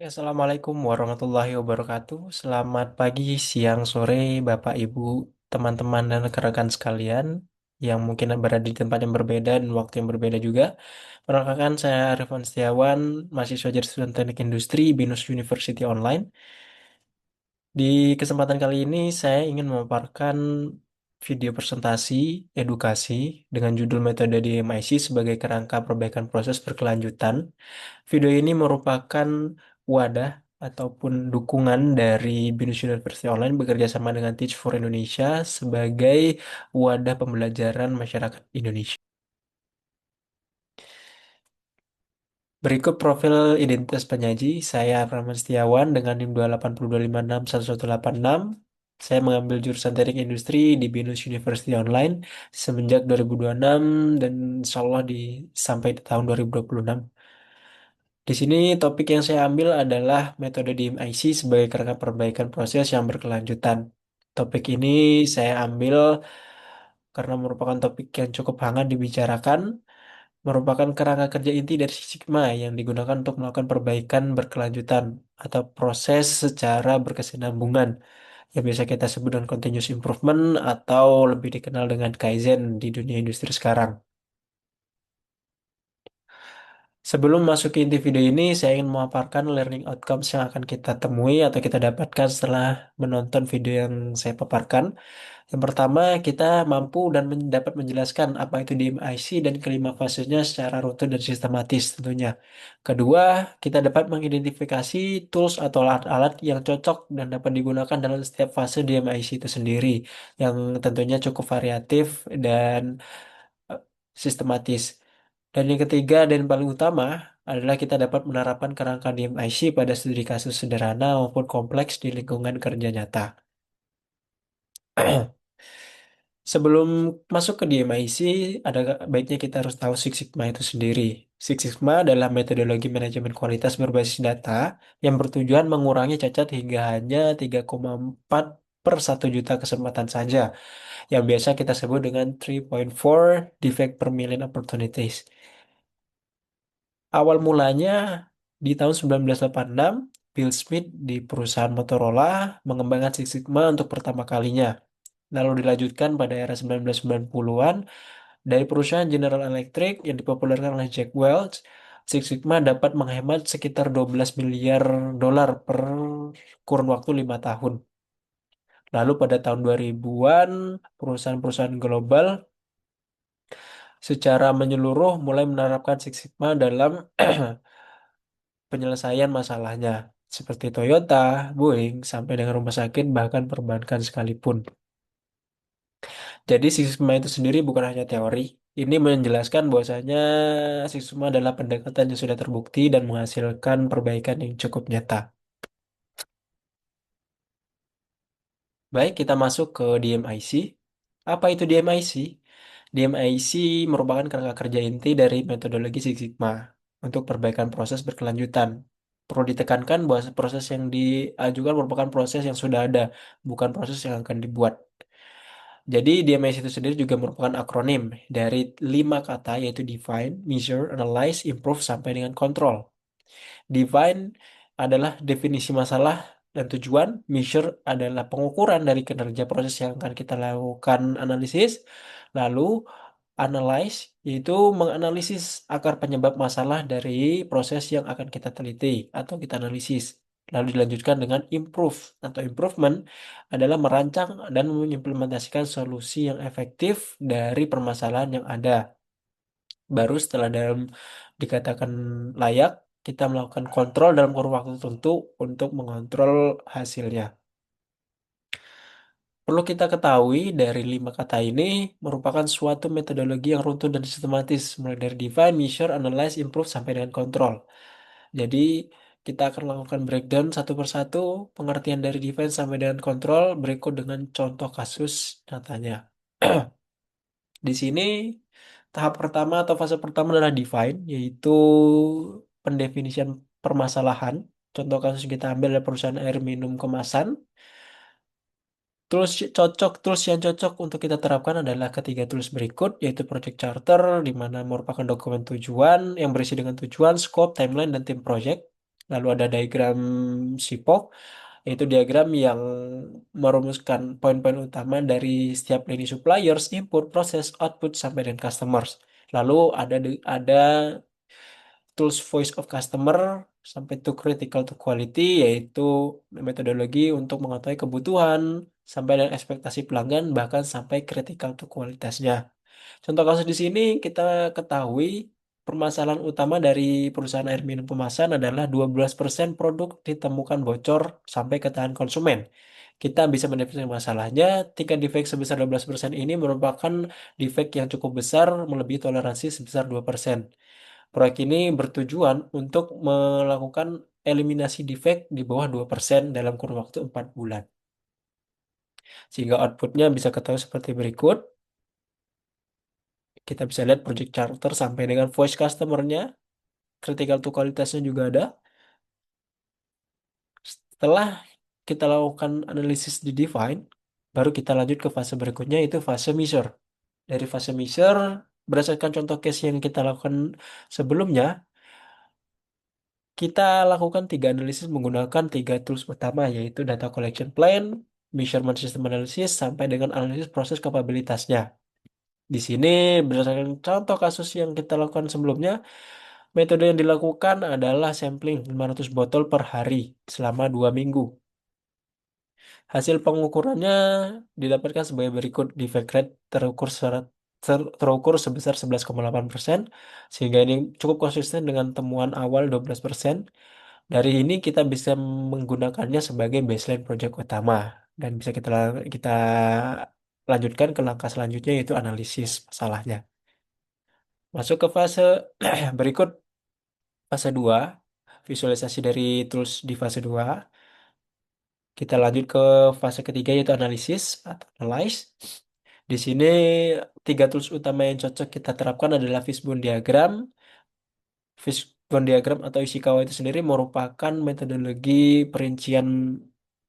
Assalamualaikum warahmatullahi wabarakatuh. Selamat pagi, siang, sore, Bapak, Ibu, teman-teman, dan rekan-rekan sekalian yang mungkin berada di tempat yang berbeda dan waktu yang berbeda juga. Perkenalkan, saya Arifan Setiawan, mahasiswa jurusan Teknik Industri, BINUS University Online. Di kesempatan kali ini, saya ingin memaparkan video presentasi edukasi dengan judul metode DMIC sebagai kerangka perbaikan proses berkelanjutan. Video ini merupakan wadah ataupun dukungan dari BINUS University Online bekerja sama dengan Teach for Indonesia sebagai wadah pembelajaran masyarakat Indonesia. Berikut profil identitas penyaji, saya Rahman Setiawan dengan NIM 28025611186. Saya mengambil jurusan Teknik Industri di BINUS University Online semenjak 2026 dan insya Allah sampai tahun 2026. Di sini topik yang saya ambil adalah metode DMIC sebagai kerangka perbaikan proses yang berkelanjutan. Topik ini saya ambil karena merupakan topik yang cukup hangat dibicarakan, merupakan kerangka kerja inti dari Six Sigma yang digunakan untuk melakukan perbaikan berkelanjutan atau proses secara berkesinambungan yang biasa kita sebut dengan continuous improvement atau lebih dikenal dengan Kaizen di dunia industri sekarang. Sebelum masuk ke inti video ini, saya ingin memaparkan learning outcomes yang akan kita temui atau kita dapatkan setelah menonton video yang saya paparkan. Yang pertama, kita mampu dan dapat menjelaskan apa itu DMIC dan kelima fasenya secara runtun dan sistematis tentunya. Kedua, kita dapat mengidentifikasi tools atau alat-alat yang cocok dan dapat digunakan dalam setiap fase DMIC itu sendiri, yang tentunya cukup variatif dan eh, sistematis. Dan yang ketiga dan paling utama adalah kita dapat menerapkan kerangka DMIC pada studi kasus sederhana maupun kompleks di lingkungan kerja nyata. Sebelum masuk ke DMIC, ada baiknya kita harus tahu Six Sigma itu sendiri. Six Sigma adalah metodologi manajemen kualitas berbasis data yang bertujuan mengurangi cacat hingga hanya 3,4 per 1 juta kesempatan saja, yang biasa kita sebut dengan 3.4 defect per million opportunities. Awal mulanya di tahun 1986, Bill Smith di perusahaan Motorola mengembangkan Six Sigma untuk pertama kalinya. Lalu dilanjutkan pada era 1990-an dari perusahaan General Electric yang dipopulerkan oleh Jack Welch. Six Sigma dapat menghemat sekitar 12 miliar dolar per kurun waktu 5 tahun. Lalu pada tahun 2000-an, perusahaan-perusahaan global secara menyeluruh mulai menerapkan Six Sigma dalam penyelesaian masalahnya, seperti Toyota, Boeing, sampai dengan rumah sakit, bahkan perbankan sekalipun. Jadi Six Sigma itu sendiri bukan hanya teori. Ini menjelaskan bahwasanya Six Sigma adalah pendekatan yang sudah terbukti dan menghasilkan perbaikan yang cukup nyata. Baik, kita masuk ke DMIC. Apa itu DMIC? DMIC merupakan kerangka kerja inti dari metodologi Six Sigma untuk perbaikan proses berkelanjutan. Perlu ditekankan bahwa proses yang diajukan merupakan proses yang sudah ada, bukan proses yang akan dibuat. Jadi DMIC itu sendiri juga merupakan akronim dari 5 kata yaitu define, measure, analyze, improve, sampai dengan control. Define adalah definisi masalah dan tujuan. Measure adalah pengukuran dari kinerja proses yang akan kita lakukan analisis. Lalu analyze yaitu menganalisis akar penyebab masalah dari proses yang akan kita teliti atau kita analisis. Lalu dilanjutkan dengan improve atau improvement adalah merancang dan mengimplementasikan solusi yang efektif dari permasalahan yang ada. Baru setelah dalam dikatakan layak, kita melakukan kontrol dalam kurun waktu tertentu untuk mengontrol hasilnya. Perlu kita ketahui dari 5 kata ini merupakan suatu metodologi yang runtun dan sistematis, mulai dari define, measure, analyze, improve, sampai dengan kontrol. Jadi, kita akan lakukan breakdown satu persatu pengertian dari define sampai dengan kontrol berikut dengan contoh kasus nyatanya. Di sini, tahap pertama atau fase pertama adalah define, yaitu pendefinisian permasalahan. Contoh kasus yang kita ambil adalah perusahaan air minum kemasan. Tools yang cocok untuk kita terapkan adalah ketiga tools berikut, yaitu Project Charter, di mana merupakan dokumen tujuan yang berisi dengan tujuan, scope, timeline, dan tim project. Lalu ada diagram SIPOK, yaitu diagram yang merumuskan poin-poin utama dari setiap lini suppliers, input, proses, output, sampai dengan customers. Lalu ada tools voice of customer sampai to critical to quality, yaitu metodologi untuk mengetahui kebutuhan sampai dengan ekspektasi pelanggan, bahkan sampai critical to kualitasnya. Contoh kasus di sini kita ketahui permasalahan utama dari perusahaan air minum kemasan adalah 12% produk ditemukan bocor sampai ke tangan konsumen. Kita bisa mendefinisikan masalahnya, tingkat defect sebesar 12% ini merupakan defect yang cukup besar melebihi toleransi sebesar 2%. Proyek ini bertujuan untuk melakukan eliminasi defect di bawah 2% dalam kurun waktu 4 bulan. Sehingga outputnya bisa ketahui seperti berikut. Kita bisa lihat project charter sampai dengan voice customer-nya, critical to kualitasnya juga ada. Setelah kita lakukan analisis di define, baru kita lanjut ke fase berikutnya, yaitu fase measure. Dari fase measure, berdasarkan contoh case yang kita lakukan sebelumnya, kita lakukan tiga analisis menggunakan tiga tools utama, yaitu data collection plan, measurement system analysis, sampai dengan analisis proses kapabilitasnya. Di sini, berdasarkan contoh kasus yang kita lakukan sebelumnya, metode yang dilakukan adalah sampling 500 botol per hari selama 2 minggu. Hasil pengukurannya didapatkan sebagai berikut. Defect rate terukur sebesar 11,8%, sehingga ini cukup konsisten dengan temuan awal 12%. Dari ini kita bisa menggunakannya sebagai baseline project utama, dan bisa kita lanjutkan ke langkah selanjutnya, yaitu analisis masalahnya. Masuk ke fase berikut, fase 2, visualisasi dari tools di fase 2. Kita lanjut ke fase ketiga, yaitu analisis atau analyze. Di sini tiga tools utama yang cocok kita terapkan adalah fishbone diagram. Fishbone diagram atau Ishikawa itu sendiri merupakan metodologi perincian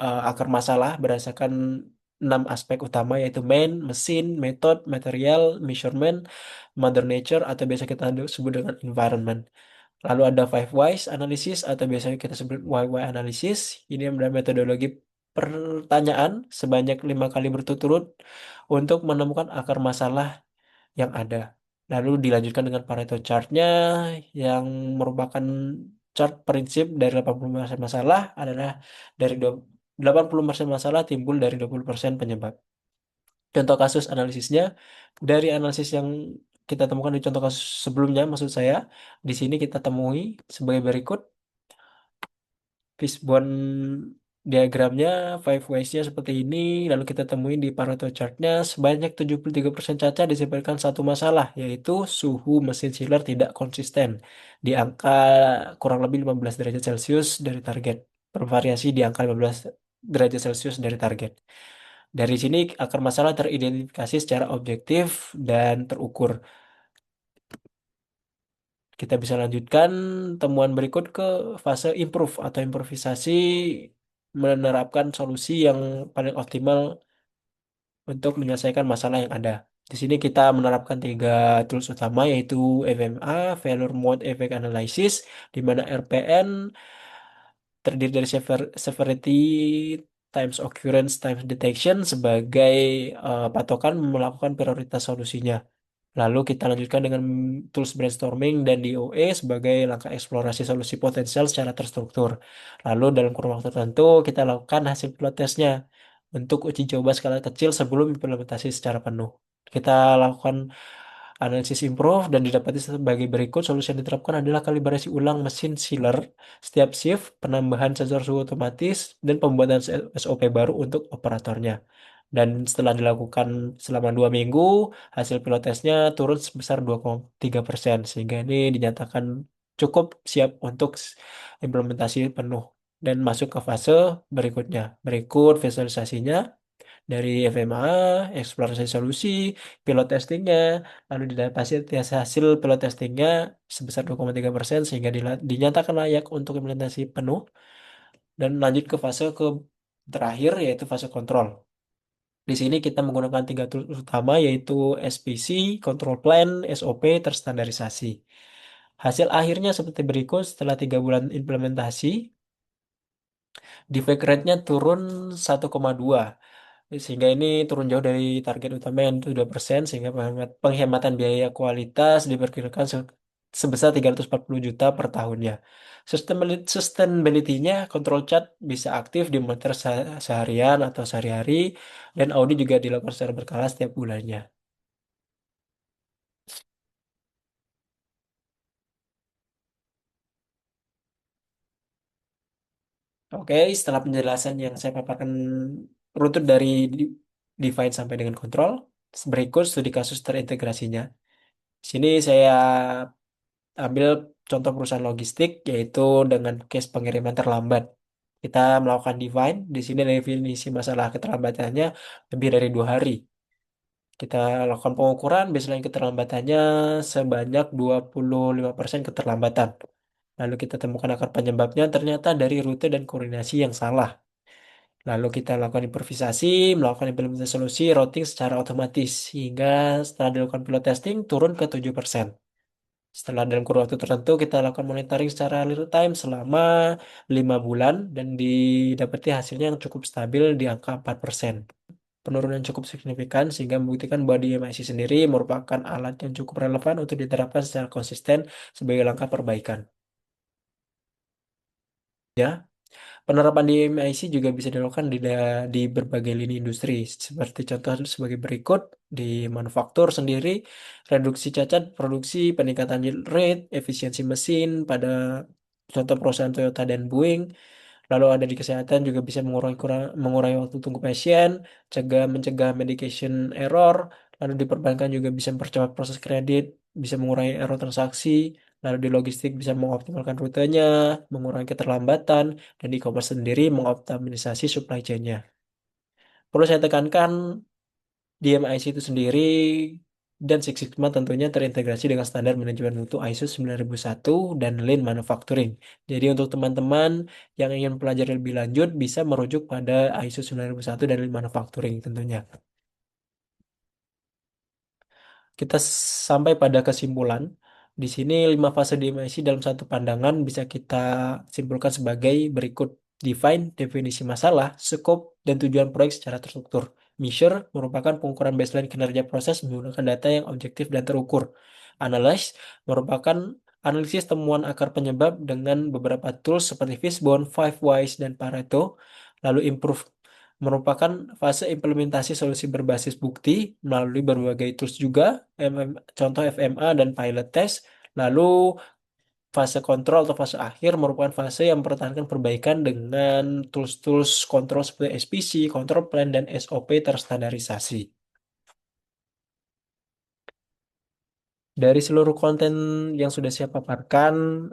akar masalah berdasarkan 6 aspek utama, yaitu main, mesin, method, material, measurement, mother nature, atau biasa kita sebut dengan environment. Lalu ada five whys analysis atau biasanya kita sebut why analysis. Ini adalah metodologi pertanyaan sebanyak 5 kali berturut-turut untuk menemukan akar masalah yang ada. Lalu dilanjutkan dengan Pareto chart-nya, yang merupakan chart prinsip dari 80% masalah adalah dari 80% masalah timbul dari 20% penyebab. Contoh kasus analisisnya, dari analisis yang kita temukan di contoh kasus sebelumnya, maksud saya, di sini kita temui sebagai berikut. Fishbone diagramnya, five ways-nya seperti ini. Lalu kita temuin di Pareto chart-nya, sebanyak 73% caca disebabkan satu masalah, yaitu suhu mesin chiller tidak konsisten di angka kurang lebih 15 derajat Celcius dari target. Bervariasi di angka 15 derajat Celcius dari target. Dari sini akar masalah teridentifikasi secara objektif dan terukur. Kita bisa lanjutkan temuan berikut ke fase improve atau improvisasi, menerapkan solusi yang paling optimal untuk menyelesaikan masalah yang ada. Di sini kita menerapkan tiga tools utama, yaitu FMA, Failure Mode Effect Analysis, di mana RPN terdiri dari severity times occurrence times detection sebagai patokan melakukan prioritas solusinya. Lalu kita lanjutkan dengan tools brainstorming dan DOA sebagai langkah eksplorasi solusi potensial secara terstruktur. Lalu dalam kurun waktu tertentu kita lakukan hasil pilot testnya untuk uji coba skala kecil sebelum implementasi secara penuh. Kita lakukan analisis improve dan didapati sebagai berikut. Solusi yang diterapkan adalah kalibrasi ulang mesin sealer setiap shift, penambahan sensor suhu otomatis, dan pembuatan SOP baru untuk operatornya. Dan setelah dilakukan selama 2 minggu, hasil pilot testnya turun sebesar 2,3%, sehingga ini dinyatakan cukup siap untuk implementasi penuh dan masuk ke fase berikutnya. Berikut visualisasinya dari FMA, eksplorasi solusi, pilot testingnya, lalu didapat hasil pilot testingnya sebesar 2,3%, sehingga dinyatakan layak untuk implementasi penuh, dan lanjut ke fase terakhir, yaitu fase kontrol. Di sini kita menggunakan tiga tools utama, yaitu SPC, Control Plan, SOP, terstandarisasi. Hasil akhirnya seperti berikut: setelah 3 bulan implementasi, defect rate-nya turun 1,2. Sehingga ini turun jauh dari target utama yang itu 2%, sehingga penghematan biaya kualitas diperkirakan sebesar 340 juta per tahunnya. Sustainability-nya, control chart bisa aktif dimonitor seharian atau sehari-hari, dan audit juga dilakukan secara berkala setiap bulannya. Oke, setelah penjelasan yang saya paparkan runtut dari define sampai dengan kontrol, berikut studi kasus terintegrasinya. Sini saya ambil contoh perusahaan logistik, yaitu dengan case pengiriman terlambat. Kita melakukan define, di sini definisi masalah keterlambatannya lebih dari 2 hari. Kita lakukan pengukuran, baseline keterlambatannya sebanyak 25% keterlambatan. Lalu kita temukan akar penyebabnya ternyata dari rute dan koordinasi yang salah. Lalu kita lakukan improvisasi, melakukan implementasi solusi routing secara otomatis, hingga setelah dilakukan pilot testing turun ke 7%. Setelah dalam kurun waktu tertentu, kita lakukan monitoring secara real time selama 5 bulan dan didapati hasilnya yang cukup stabil di angka 4%. Penurunan cukup signifikan sehingga membuktikan bahwa DMIC sendiri merupakan alat yang cukup relevan untuk diterapkan secara konsisten sebagai langkah perbaikan. Ya, penerapan DMIC juga bisa dilakukan di berbagai lini industri, seperti contoh sebagai berikut: di manufaktur sendiri, reduksi cacat produksi, peningkatan yield rate, efisiensi mesin pada contoh perusahaan Toyota dan Boeing. Lalu ada di kesehatan juga bisa mengurangi waktu tunggu pasien, mencegah medication error. Lalu di perbankan juga bisa mempercepat proses kredit, bisa mengurangi error transaksi. Lalu di logistik bisa mengoptimalkan rutenya, mengurangi keterlambatan, dan di e-commerce sendiri mengoptimalisasi supply chain-nya. Perlu saya tekankan, DMIC itu sendiri dan Six Sigma tentunya terintegrasi dengan standar manajemen mutu ISO 9001 dan Lean Manufacturing. Jadi untuk teman-teman yang ingin pelajari lebih lanjut bisa merujuk pada ISO 9001 dan Lean Manufacturing tentunya. Kita sampai pada kesimpulan. Di sini 5 fase DMIC dalam satu pandangan bisa kita simpulkan sebagai berikut. Define, definisi masalah, scope, dan tujuan proyek secara terstruktur. Measure merupakan pengukuran baseline kinerja proses menggunakan data yang objektif dan terukur. Analyze merupakan analisis temuan akar penyebab dengan beberapa tools seperti Fishbone, Five Whys, dan Pareto. Lalu improve merupakan fase implementasi solusi berbasis bukti melalui berbagai tools juga, contoh FMA dan pilot test. Lalu fase kontrol atau fase akhir merupakan fase yang mempertahankan perbaikan dengan tools-tools kontrol seperti SPC, control plan, dan SOP terstandarisasi. Dari seluruh konten yang sudah saya paparkan,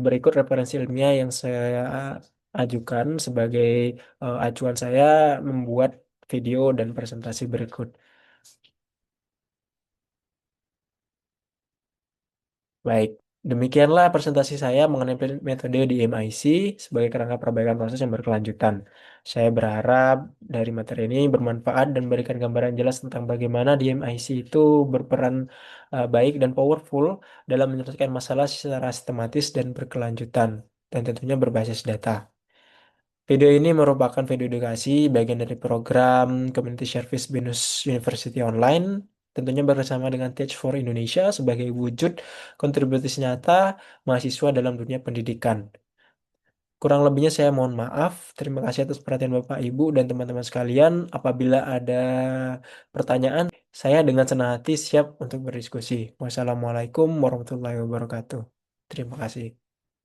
berikut referensi ilmiah yang saya ajukan sebagai acuan saya membuat video dan presentasi berikut. Baik, demikianlah presentasi saya mengenai metode di MIC sebagai kerangka perbaikan proses yang berkelanjutan. Saya berharap dari materi ini bermanfaat dan memberikan gambaran jelas tentang bagaimana DMIC itu berperan baik dan powerful dalam menyelesaikan masalah secara sistematis dan berkelanjutan, dan tentunya berbasis data. Video ini merupakan video edukasi bagian dari program Community Service BINUS University Online, tentunya bersama dengan Teach for Indonesia sebagai wujud kontribusi nyata mahasiswa dalam dunia pendidikan. Kurang lebihnya saya mohon maaf. Terima kasih atas perhatian Bapak, Ibu, dan teman-teman sekalian. Apabila ada pertanyaan, saya dengan senang hati siap untuk berdiskusi. Wassalamualaikum warahmatullahi wabarakatuh. Terima kasih.